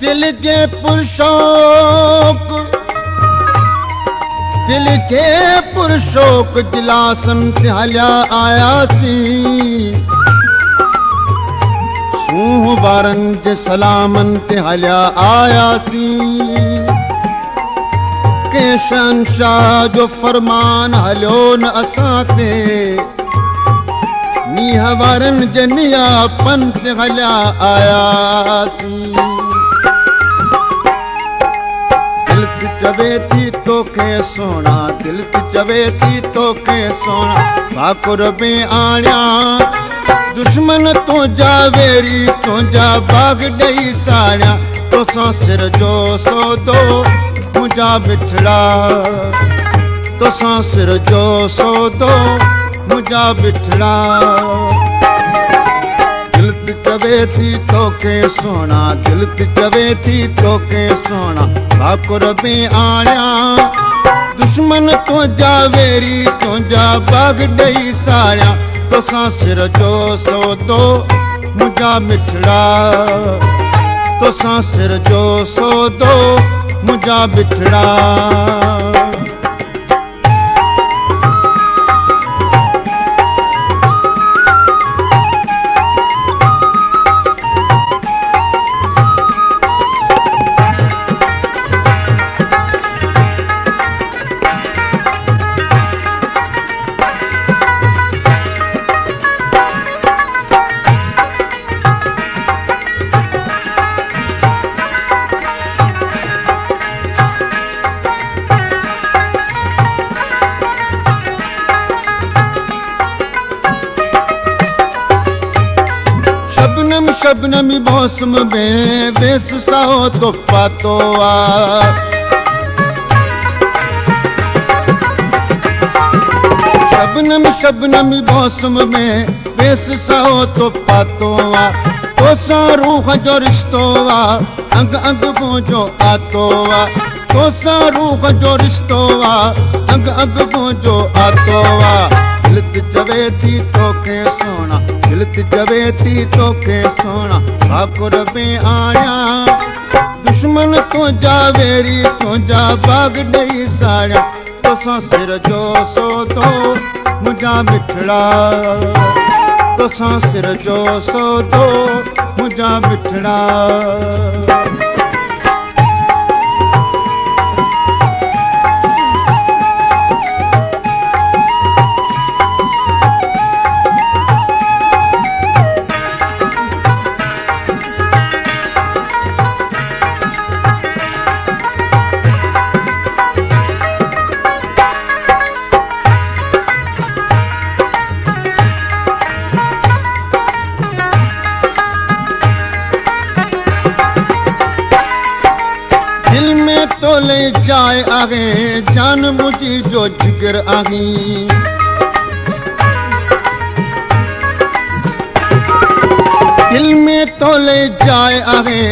दिल जे पुरशोक दिल जे पुरशोक दिलासन ते हलिया आयासीं सूह वारन जे सलामन ते हलिया आयासीं के शहंशाह जो फरमान हलियो न असां ते मींह वारन जे नियापन ते हलिया आयासीं दिल ते चवे थी तोखे सोना दिल ते चवे थी तोखे सोना भाकुर में आणिया दुश्मन तुंहिंजा वेरी तुंहिंजा बाग ॾेई साड़िया तोसां सिर जो सौदो मुंहिंजा बिठड़ा तोसां सिर जो सौदो मुंहिंजा बिठड़ा दिल ते चवे थी तोखे सोना दिल ते चवे थी तोखे सोना भाकुर में आणिया दुश्मन तुंहिंजा वेरी तुंहिंजा बाग ॾेई साड़िया तोसां सिर जो सौदो मुंहिंजा मिठड़ा तोसां सिर जो सौदो मुंहिंजा बिठड़ा शबनमी मौसम में बेस साओ तो पातो आ शबनमी मौसम में बेस साओ तो पातो आ तोसां रूह जो रिश्तो आ अंग अंग मुंहिंजो आतो आ तोसां रूह जो रिश्तो आ अंग अंग मुंहिंजो आतो आ दिल ते चवे थी तोखे सोना दिल ते चवे थी तोखे सोना भाकुर में आणिया दुश्मन तुंहिंजा वेरी तुंहिंजा बाग ॾेई साड़िया तोसां सिर जो सौदो मुंहिंजा बिठड़ा तोसां सिर जो सौदो मुंहिंजा बिठड़ा तो ले जाए आगे जान मुझी जो जिगर आगी दिल में तो ले जाए आगे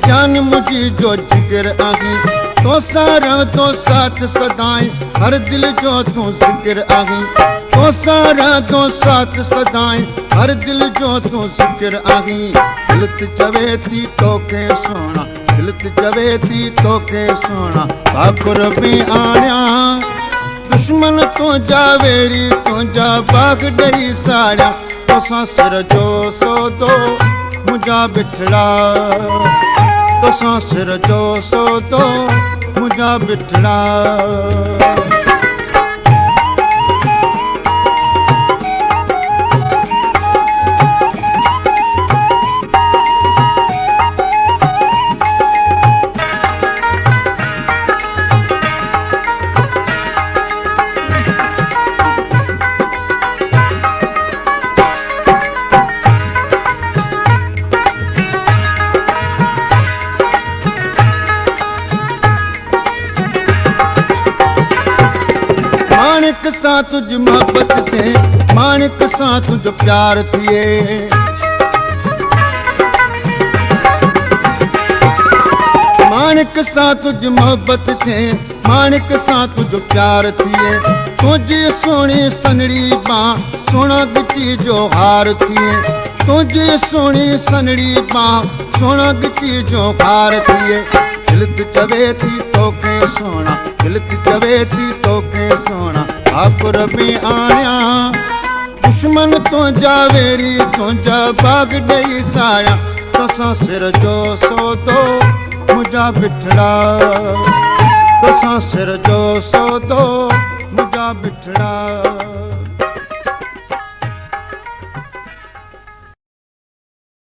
जान मुझी जो जिगर आगी तो सारा तो साथ सदाएं हर दिल जो तू जिक्र आगी तो सारा तो साथ सदाएं हर दिल जो तू जिक्र आगी दिल ते चवे थी तोखे सोना दिल ते चवे थी तोखे सोना भाकुर में आणिया दुश्मन तुंहिंजा वेरी तुंहिंजा बाग ॾेई साड़िया तोसां सिर जो सौदो मुंहिंजा बिठड़ा तोसां सिर जो सौदो मुंहिंजा बिठड़ा माणिक सां तुझ मोहब्बत थे माणिक सां तुझ प्यार थिए माणिक सां तुझ मोहब्बत थे माणिक सां तुझ प्यार थिए तुझी सोणी सनड़ी बां सोना गिटी जो हार थिए तुझी सोनी सनड़ी बाह सोना गिची जो खार थिए दिलत चवे थी तोखे सोना दिलत चवे थी तोखे सोना आकुर में आया दुश्मन तुझा वेरी तुझा बाग ॾेई साया तोसां सिर जो सौदो मुंहिंजा बिठड़ा तोसां सिर जो सौदो मुंहिंजा बिठड़ा